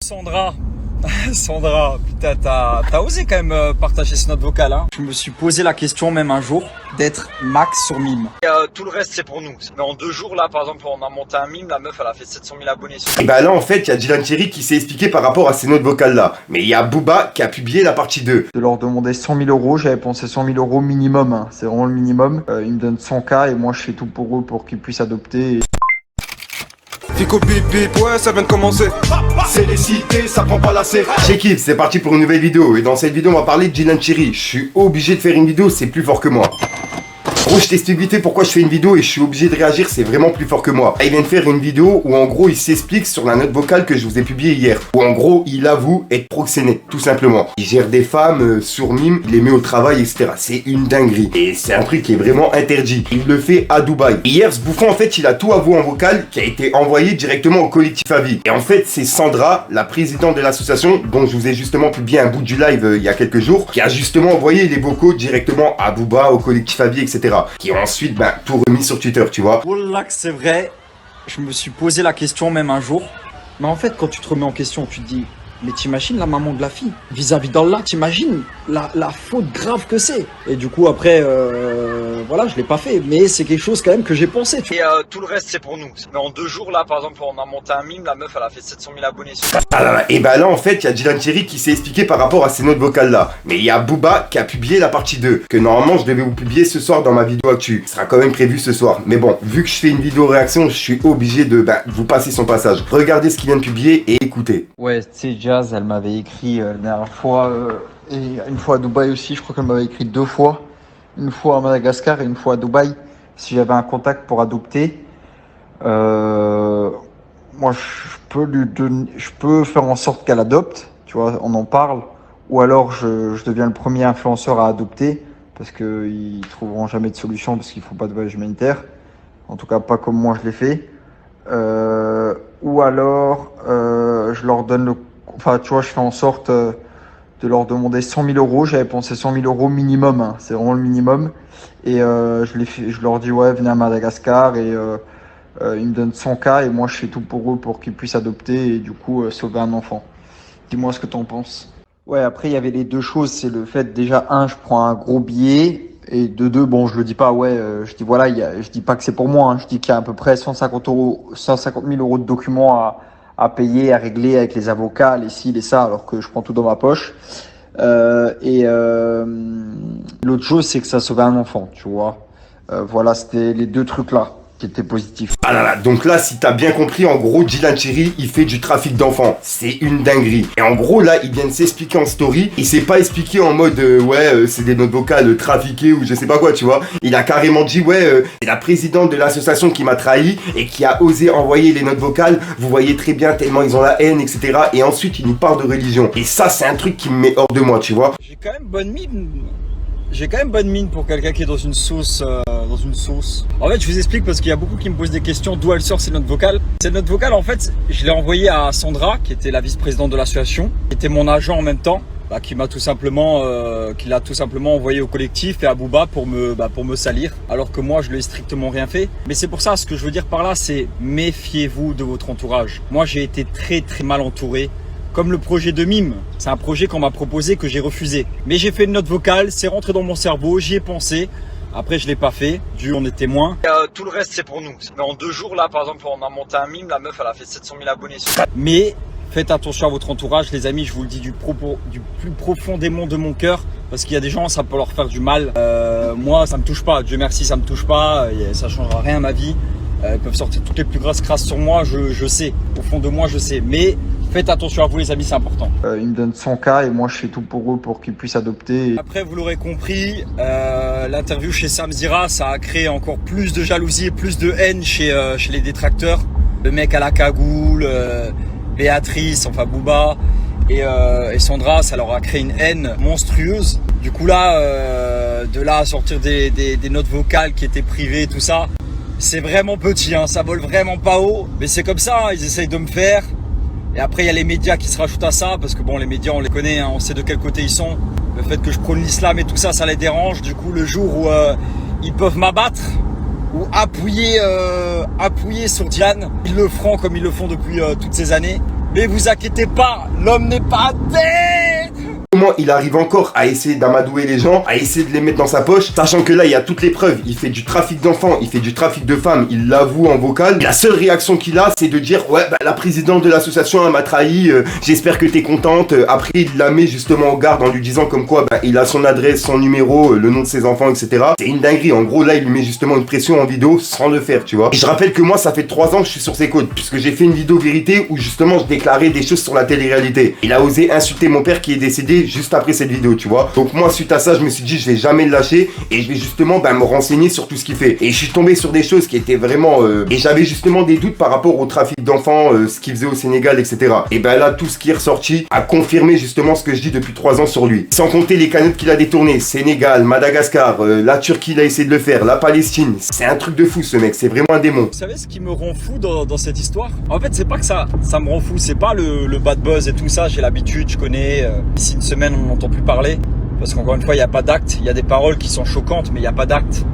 Sandra, Sandra, putain, t'as osé quand même partager ce note vocale, hein. Je me suis posé la question même un jour d'être max sur mime. Et tout le reste c'est pour nous. Mais en 2 jours là, par exemple, on a monté un mime, la meuf elle a fait 700 000 abonnés. Et bah là en fait, il y a Dylan Thierry qui s'est expliqué par rapport à ces notes vocales là. Mais il y a Booba qui a publié la partie 2. De leur demander 100 000 euros, j'avais pensé 100 000 euros minimum, hein. C'est vraiment le minimum. Ils me donnent 100K et moi je fais tout pour eux pour qu'ils puissent adopter. Fico bip bip, ouais ça vient de commencer. C'est les cités, ça prend pas la serre. J'équipe, c'est parti pour une nouvelle vidéo. Et dans cette vidéo on va parler de Dylan Thierry. Je suis obligé de faire une vidéo, c'est plus fort que moi. Gros, je t'explique vite fait pourquoi je fais une vidéo et je suis obligé de réagir, c'est vraiment plus fort que moi. Il vient de faire une vidéo où en gros il s'explique sur la note vocale que je vous ai publiée hier. Où en gros il avoue être proxénète, tout simplement. Il gère des femmes sur mime, il les met au travail, etc. C'est une dinguerie. Et c'est un truc qui est vraiment interdit. Il le fait à Dubaï. Hier, ce bouffon en fait il a tout avoué en vocal qui a été envoyé directement au collectif Avis. Et en fait c'est Sandra, la présidente de l'association, dont je vous ai justement publié un bout du live il y a quelques jours, qui a justement envoyé les vocaux directement à Booba, au collectif Avis, etc. Qui ont ensuite tout remis sur Twitter, tu vois. Wallah que c'est vrai, je me suis posé la question même un jour. Mais en fait, quand tu te remets en question, tu te dis, mais t'imagines la maman de la fille vis-à-vis d'Allah, t'imagines la faute grave que c'est. Et du coup, après, voilà, je l'ai pas fait. Mais c'est quelque chose quand même que j'ai pensé. Et tout le reste, c'est pour nous. Mais en 2 jours, là, par exemple, on a monté un mime, la meuf, elle a fait 700 000 abonnés. Et bah là, en fait, il y a Dylan Thierry qui s'est expliqué par rapport à ces notes vocales là. Mais il y a Booba qui a publié la partie 2. Que normalement, je devais vous publier ce soir dans ma vidéo actu. Ce sera quand même prévu ce soir. Mais bon, vu que je fais une vidéo réaction, je suis obligé de vous passer son passage. Regardez ce qu'il vient de publier et écoutez. Ouais, tu sais, Jazz, elle m'avait écrit la dernière fois, et une fois à Dubaï aussi, je crois qu'elle m'avait écrit 2 fois. Une fois à Madagascar et une fois à Dubaï, si j'avais un contact pour adopter. Moi, je peux faire en sorte qu'elle adopte, tu vois, on en parle. Ou alors, je deviens le premier influenceur à adopter, parce qu'ils trouveront jamais de solution, parce qu'il faut pas de voyage humanitaire. En tout cas, pas comme moi je l'ai fait. Ou alors, je leur donne enfin, tu vois, je fais en sorte de leur demander 100 000 euros. J'avais pensé 100 000 euros minimum, hein. C'est vraiment le minimum. Et je leur dis, ouais, venez à Madagascar et ils me donnent 100K et moi je fais tout pour eux pour qu'ils puissent adopter et du coup sauver un enfant. Dis-moi ce que t'en penses. Ouais, après il y avait les 2 choses, c'est le fait déjà, je prends un gros billet et de 2, bon, je le dis pas, je dis voilà, je dis pas que c'est pour moi, hein. Je dis qu'il y a à peu près 150 000 euros de documents à payer, à régler avec les avocats, les ci, les ça, alors que je prends tout dans ma poche. L'autre chose, c'est que ça sauvait un enfant, tu vois. Voilà, c'était les 2 trucs là qui étaient positifs. Ah là là, donc là, si t'as bien compris, en gros, Dylan Thierry, il fait du trafic d'enfants. C'est une dinguerie. Et en gros, là, il vient de s'expliquer en story. Il s'est pas expliqué en mode, c'est des notes vocales trafiquées ou je sais pas quoi, tu vois. Il a carrément dit, c'est la présidente de l'association qui m'a trahi et qui a osé envoyer les notes vocales. Vous voyez très bien tellement ils ont la haine, etc. Et ensuite, il nous parle de religion. Et ça, c'est un truc qui me met hors de moi, tu vois. J'ai quand même bonne mine pour quelqu'un qui est dans une sauce. En fait, je vous explique parce qu'il y a beaucoup qui me posent des questions d'où elle sort ces notes vocales. Ces notes vocales, en fait, je l'ai envoyée à Sandra, qui était la vice-présidente de l'association, qui était mon agent en même temps, qui l'a tout simplement envoyé au collectif et à Booba pour me salir, alors que moi, je lui ai strictement rien fait. Mais c'est pour ça, ce que je veux dire par là, c'est méfiez-vous de votre entourage. Moi, j'ai été très très mal entouré. Comme le projet de mime, c'est un projet qu'on m'a proposé que j'ai refusé. Mais j'ai fait une note vocale, c'est rentré dans mon cerveau, j'y ai pensé. Après, je l'ai pas fait, on est témoin. Tout le reste, c'est pour nous. Mais en 2 jours, là, par exemple, on a monté un mime, la meuf, elle a fait 700 000 abonnés. Mais faites attention à votre entourage, les amis, je vous le dis du plus profondément de mon cœur. Parce qu'il y a des gens, ça peut leur faire du mal. Moi, ça me touche pas, Dieu merci, ça me touche pas. Ça changera rien à ma vie. Ils peuvent sortir toutes les plus grosses crasses sur moi, je sais. Au fond de moi, je sais. Mais faites attention à vous, les amis, c'est important. Ils me donnent 100K et moi je fais tout pour eux pour qu'ils puissent adopter. Après, vous l'aurez compris, l'interview chez Sam Zira, ça a créé encore plus de jalousie et plus de haine chez les détracteurs. Le mec à la cagoule, Béatrice, enfin Booba et Sandra, ça leur a créé une haine monstrueuse. Du coup là, de là à sortir des notes vocales qui étaient privées, tout ça, c'est vraiment petit, hein, ça vole vraiment pas haut. Mais c'est comme ça, hein, ils essayent de me faire. Et après, il y a les médias qui se rajoutent à ça, parce que bon, les médias, on les connaît, hein, on sait de quel côté ils sont. Le fait que je prône l'islam et tout ça, ça les dérange. Du coup, le jour où ils peuvent m'abattre ou appuyer sur Diane, ils le feront comme ils le font depuis toutes ces années. Mais vous inquiétez pas, l'homme n'est pas dead. Comment il arrive encore à essayer d'amadouer les gens, à essayer de les mettre dans sa poche, sachant que là il y a toutes les preuves, il fait du trafic d'enfants, il fait du trafic de femmes, il l'avoue en vocal. La seule réaction qu'il a, c'est de dire ouais bah la présidente de l'association elle m'a trahi, j'espère que t'es contente. Après il la met justement en garde en lui disant comme quoi bah, il a son adresse, son numéro, le nom de ses enfants, etc. C'est une dinguerie, en gros là il lui met justement une pression en vidéo sans le faire, tu vois. Et je rappelle que moi ça fait 3 ans que je suis sur ses côtes, puisque j'ai fait une vidéo vérité où justement je déclarais des choses sur la télé-réalité. Il a osé insulter mon père qui est décédé juste après cette vidéo, tu vois. Donc moi suite à ça je me suis dit je vais jamais le lâcher et je vais justement me renseigner sur tout ce qu'il fait. Et je suis tombé sur des choses qui étaient vraiment et j'avais justement des doutes par rapport au trafic d'enfants, ce qu'il faisait au Sénégal, etc. Et ben là tout ce qui est ressorti a confirmé justement ce que je dis depuis 3 ans sur lui. Sans compter les cagnottes qu'il a détournées, Sénégal, Madagascar, la Turquie il a essayé de le faire, la Palestine. C'est un truc de fou ce mec, c'est vraiment un démon. Vous savez ce qui me rend fou dans cette histoire? En fait c'est pas que ça me rend fou, c'est pas le bad buzz et tout ça, j'ai l'habitude, je connais. D'ici une semaine on n'entend plus parler, parce qu'encore une fois il n'y a pas d'acte, il y a des paroles qui sont choquantes mais il n'y a pas d'acte.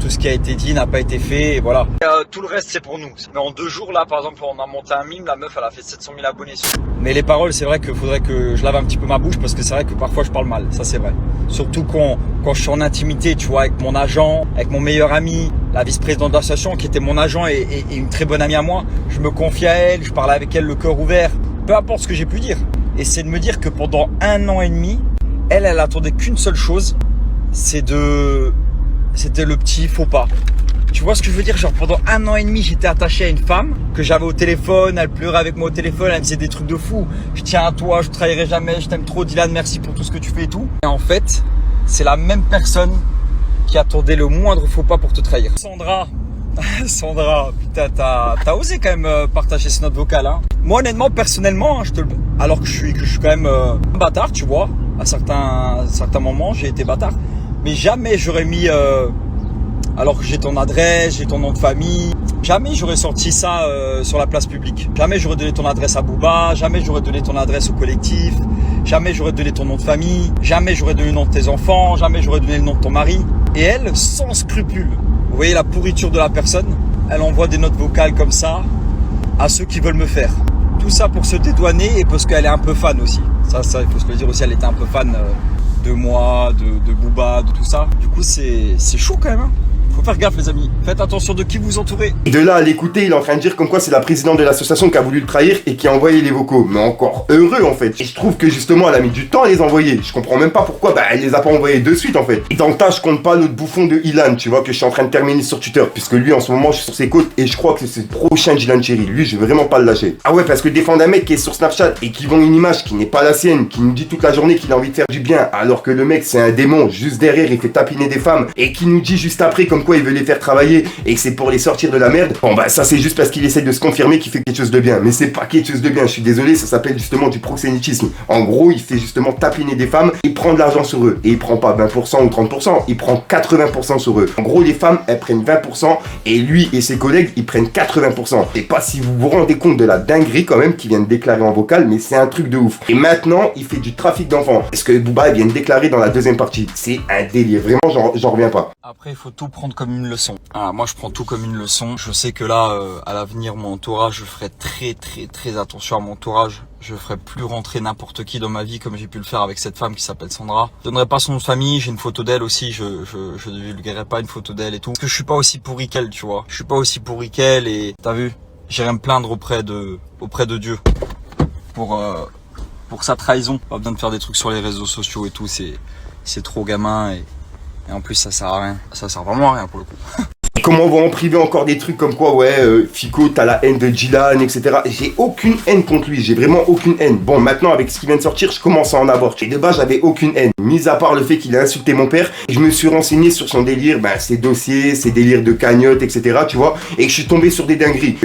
Tout ce qui a été dit n'a pas été fait, et voilà. Tout le reste c'est pour nous. Mais en 2 jours là par exemple on a monté un mime, la meuf elle a fait 700 000 abonnés. Mais les paroles c'est vrai qu'il faudrait que je lave un petit peu ma bouche, parce que c'est vrai que parfois je parle mal, ça c'est vrai. Surtout quand je suis en intimité, tu vois, avec mon agent, avec mon meilleur ami, la vice-présidente de l'association qui était mon agent et une très bonne amie à moi. Je me confie à elle, je parlais avec elle le cœur ouvert, peu importe ce que j'ai pu dire. Et c'est de me dire que pendant 1 an et demi, elle attendait qu'une seule chose, c'était le petit faux pas. Tu vois ce que je veux dire? Genre pendant 1 an et demi, j'étais attaché à une femme que j'avais au téléphone, elle pleurait avec moi au téléphone, elle me disait des trucs de fou. Je tiens à toi, je te trahirai jamais, je t'aime trop Dylan, merci pour tout ce que tu fais et tout. Et en fait, c'est la même personne qui attendait le moindre faux pas pour te trahir. Sandra, putain, t'as osé quand même partager ce note vocale, hein. Moi honnêtement, personnellement, hein, alors que je suis quand même un bâtard, tu vois, à certains moments, j'ai été bâtard. Mais jamais j'aurais mis, alors que j'ai ton adresse, j'ai ton nom de famille, jamais j'aurais sorti ça sur la place publique. Jamais j'aurais donné ton adresse à Booba, jamais j'aurais donné ton adresse au collectif, jamais j'aurais donné ton nom de famille, jamais j'aurais donné le nom de tes enfants, jamais j'aurais donné le nom de ton mari. Et elle, sans scrupule, vous voyez la pourriture de la personne, elle envoie des notes vocales comme ça à ceux qui veulent me faire. Tout ça pour se dédouaner et parce qu'elle est un peu fan aussi. Ça, il faut se le dire aussi, elle était un peu fan de moi, de Booba, de tout ça. Du coup, c'est chaud quand même, hein. Faut faire gaffe les amis, faites attention de qui vous entourez. Et de là à l'écouter, il est en train de dire comme quoi c'est la présidente de l'association qui a voulu le trahir et qui a envoyé les vocaux. Mais encore heureux en fait. Et je trouve que justement elle a mis du temps à les envoyer. Je comprends même pas pourquoi elle les a pas envoyés de suite en fait. Et dans le tas je compte pas l'autre bouffon de Ilan, tu vois, que je suis en train de terminer sur Twitter. Puisque lui en ce moment je suis sur ses côtes et je crois que c'est le prochain Dylan Cherry. Lui je vais vraiment pas le lâcher. Ah ouais, parce que défendre un mec qui est sur Snapchat et qui vend une image qui n'est pas la sienne, qui nous dit toute la journée qu'il a envie de faire du bien, alors que le mec c'est un démon, juste derrière il fait tapiner des femmes, et qui nous dit juste après comme quoi il veut les faire travailler et que c'est pour les sortir de la merde. Bon bah ça c'est juste parce qu'il essaye de se confirmer qu'il fait quelque chose de bien, mais c'est pas quelque chose de bien, je suis désolé, ça s'appelle justement du proxénétisme. En gros il fait justement tapiner des femmes, il prend de l'argent sur eux, et il prend pas 20% ou 30%, il prend 80% sur eux. En gros les femmes elles prennent 20% et lui et ses collègues ils prennent 80%. Et pas si vous vous rendez compte de la dinguerie quand même qu'il vient de déclarer en vocal, mais c'est un truc de ouf. Et maintenant il fait du trafic d'enfants. Est-ce que Booba vient de déclarer dans la deuxième partie? C'est un délire, vraiment j'en reviens pas. Après il faut tout prendre comme une leçon. Ah, moi je prends tout comme une leçon. Je sais que là à l'avenir mon entourage, je ferai très attention à mon entourage. Je ferai plus rentrer n'importe qui dans ma vie comme j'ai pu le faire avec cette femme qui s'appelle Sandra. Je donnerai pas son nom de famille, j'ai une photo d'elle aussi, je divulguerai pas une photo d'elle et tout. Parce que je suis pas aussi pourri qu'elle, tu vois. Je suis pas aussi pourri qu'elle et t'as vu, j'irai me plaindre auprès de Dieu pour sa trahison. Pas besoin de faire des trucs sur les réseaux sociaux et tout, c'est trop gamin et en plus ça sert à rien. Ça sert vraiment à rien pour le coup. Et comment on va en priver encore des trucs comme quoi, ouais, Fico, t'as la haine de Dylan, etc. J'ai aucune haine contre lui, j'ai vraiment aucune haine. Bon, maintenant, avec ce qui vient de sortir, je commence à en avoir. Et de base, j'avais aucune haine. Mis à part le fait qu'il a insulté mon père, et je me suis renseigné sur son délire, ses dossiers, ses délires de cagnotte, etc., tu vois, et que je suis tombé sur des dingueries.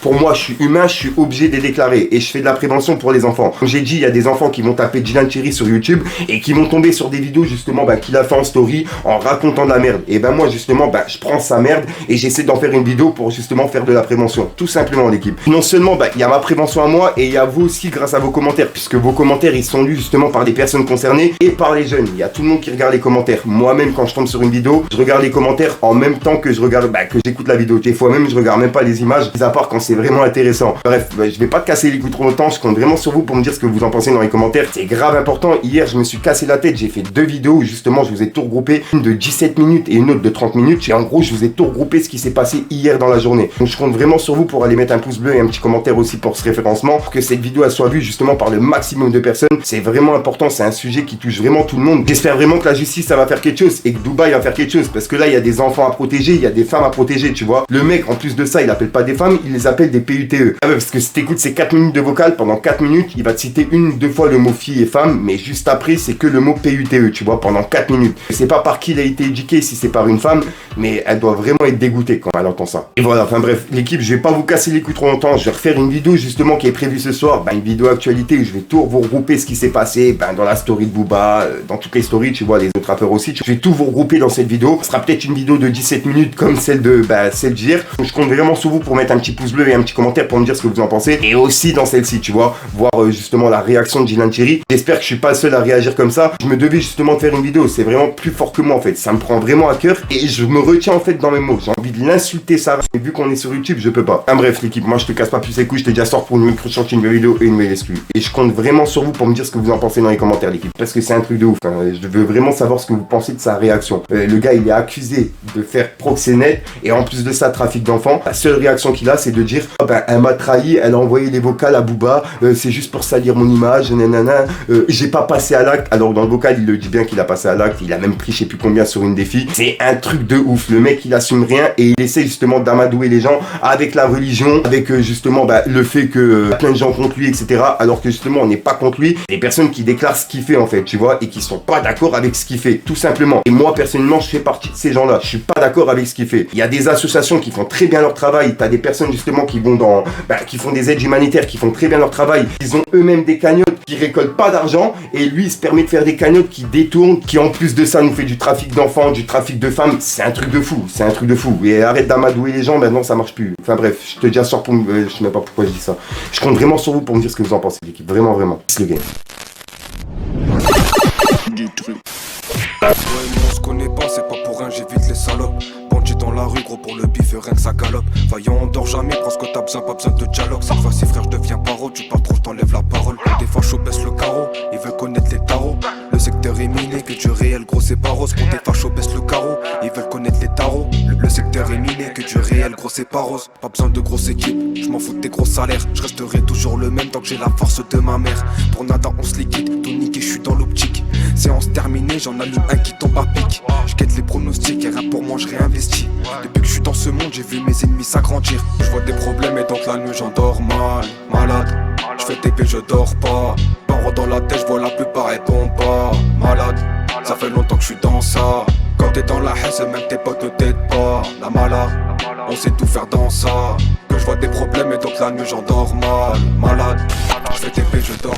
Pour moi, je suis humain, je suis obligé de les déclarer, et je fais de la prévention pour les enfants. Comme j'ai dit, il y a des enfants qui vont taper Dylan Cherry sur YouTube, et qui vont tomber sur des vidéos, justement, qu'il a fait en story, en racontant de la merde. Et moi, justement, je prends sa merde, merde et j'essaie d'en faire une vidéo pour justement faire de la prévention. Tout simplement l'équipe. Non seulement il y a ma prévention à moi et il y a vous aussi grâce à vos commentaires, puisque vos commentaires ils sont lus justement par des personnes concernées et par les jeunes. Il y a tout le monde qui regarde les commentaires. Moi-même quand je tombe sur une vidéo, je regarde les commentaires en même temps que je regarde, que j'écoute la vidéo. Des fois même je regarde même pas les images, à part quand c'est vraiment intéressant. Bref, je vais pas te casser les coups trop longtemps, je compte vraiment sur vous pour me dire ce que vous en pensez dans les commentaires. C'est grave important. Hier je me suis cassé la tête, j'ai fait 2 vidéos où justement je vous ai tout regroupé, une de 17 minutes et une autre de 30 minutes et en gros je vous ai tout regroupé ce qui s'est passé hier dans la journée. Donc je compte vraiment sur vous pour aller mettre un pouce bleu et un petit commentaire aussi pour ce référencement, pour que cette vidéo elle soit vue justement par le maximum de personnes. C'est vraiment important, c'est un sujet qui touche vraiment tout le monde. J'espère vraiment que la justice ça va faire quelque chose et que Dubaï va faire quelque chose, parce que là il y a des enfants à protéger, il y a des femmes à protéger, tu vois. Le mec en plus de ça il appelle pas des femmes, il les appelle des PUTE. Ah ouais, parce que si t'écoutes ces 4 minutes de vocal, pendant 4 minutes il va te citer une ou deux fois le mot fille et femme, mais juste après c'est que le mot PUTE, tu vois, pendant 4 minutes. C'est pas par qui il a été éduqué, si c'est par une femme, mais elle doit vraiment être dégoûtée quand elle entend ça. Et voilà, enfin bref, l'équipe, je vais pas vous casser les couilles trop longtemps, je vais refaire une vidéo justement qui est prévue ce soir, une vidéo actualité où je vais tout vous regrouper ce qui s'est passé, dans la story de Booba, dans toutes les stories, tu vois, les autres rappeurs aussi. Je vais tout vous regrouper dans cette vidéo. Ce sera peut-être une vidéo de 17 minutes comme celle d'hier. Je compte vraiment sur vous pour mettre un petit pouce bleu et un petit commentaire pour me dire ce que vous en pensez. Et aussi dans celle-ci, tu vois, voir justement la réaction de Djinan Thierry. J'espère que je suis pas le seul à réagir comme ça. Je me devais justement de faire une vidéo, c'est vraiment plus fort que moi en fait. Ça me prend vraiment à cœur et je me retiens en fait dans mes mots. J'ai envie de l'insulter Sarah, mais vu qu'on est sur YouTube, je peux pas. Bref l'équipe, moi je te casse pas plus les couilles, je te dis à sort pour une micro-sortie, une nouvelle vidéo et une nouvelle exclue. Et je compte vraiment sur vous pour me dire ce que vous en pensez dans les commentaires l'équipe, parce que c'est un truc de ouf. Je veux vraiment savoir ce que vous pensez de sa réaction. Le gars il est accusé de faire proxénète et en plus de ça trafic d'enfants. La seule réaction qu'il a c'est de dire elle m'a trahi, elle a envoyé les vocals à Booba, c'est juste pour salir mon image, nanana, j'ai pas passé à l'acte. Alors dans le vocal il le dit bien qu'il a passé à l'acte, il a même pris je sais plus combien sur une des filles. C'est un truc de ouf, le mec il assume rien et il essaie justement d'amadouer les gens avec la religion, avec justement le fait que plein de gens contre lui etc, alors que justement on n'est pas contre lui. Des personnes qui déclarent ce qu'il fait en fait, tu vois, et qui sont pas d'accord avec ce qu'il fait, tout simplement. Et moi personnellement je fais partie de ces gens là, je suis pas d'accord avec ce qu'il fait. Il y a des associations qui font très bien leur travail, t'as des personnes justement qui vont dans qui font des aides humanitaires, qui font très bien leur travail, ils ont eux-mêmes des cagnottes qui récoltent pas d'argent et lui il se permet de faire des cagnottes qui détournent, qui en plus de ça nous fait du trafic d'enfants, du trafic de femmes. C'est un truc de fou, c'est un truc de fou. Et arrête d'amadouer les gens, maintenant ça marche plus. Enfin bref, je te dis à sort pour je sais même pas pourquoi je dis ça. Je compte vraiment sur vous pour me dire ce que vous en pensez l'équipe, vraiment vraiment. C'est le game. Ouais, nous on se connaît pas, c'est pas pour rien, j'évite les salopes. Bandit dans la rue, gros pour le bif, rien que ça galope. Vaillant, on dort jamais, parce que t'as besoin, pas besoin de dialogue. Cette fois-ci, frère, je deviens paro, tu parles trop, je t'enlève la parole. Des fachos baissent le carreau, ils veulent connaître les tarots. Le secteur est miné, que du réel, gros c'est pas rose. Quand des fachos baissent le carreau, ils veulent connaître les tarots. Le secteur est miné, que du réel, gros c'est pas rose. Pas besoin de grosses équipes, je m'en fous de tes gros salaires. Je resterai toujours le même tant que j'ai la force de ma mère. Pour nada, on se liquide, tout niqué, je suis dans l'optique. Séance terminée, j'en allume un qui tombe à pic. Je guette les pronostics et rien pour moi je réinvestis. Depuis que je suis dans ce monde, j'ai vu mes ennemis s'agrandir. Je vois des problèmes et donc la nuit j'endors mal, malade. Je fais TP, je dors pas. Parents dans la tête, je vois la plupart répondent pas. Malade, ça fait longtemps que je suis dans ça. Quand t'es dans la haine, même tes potes ne t'aident pas. La malade, on sait tout faire dans ça. Que je vois des problèmes et donc la nuit j'endors mal, malade. Je fais TP, je dors.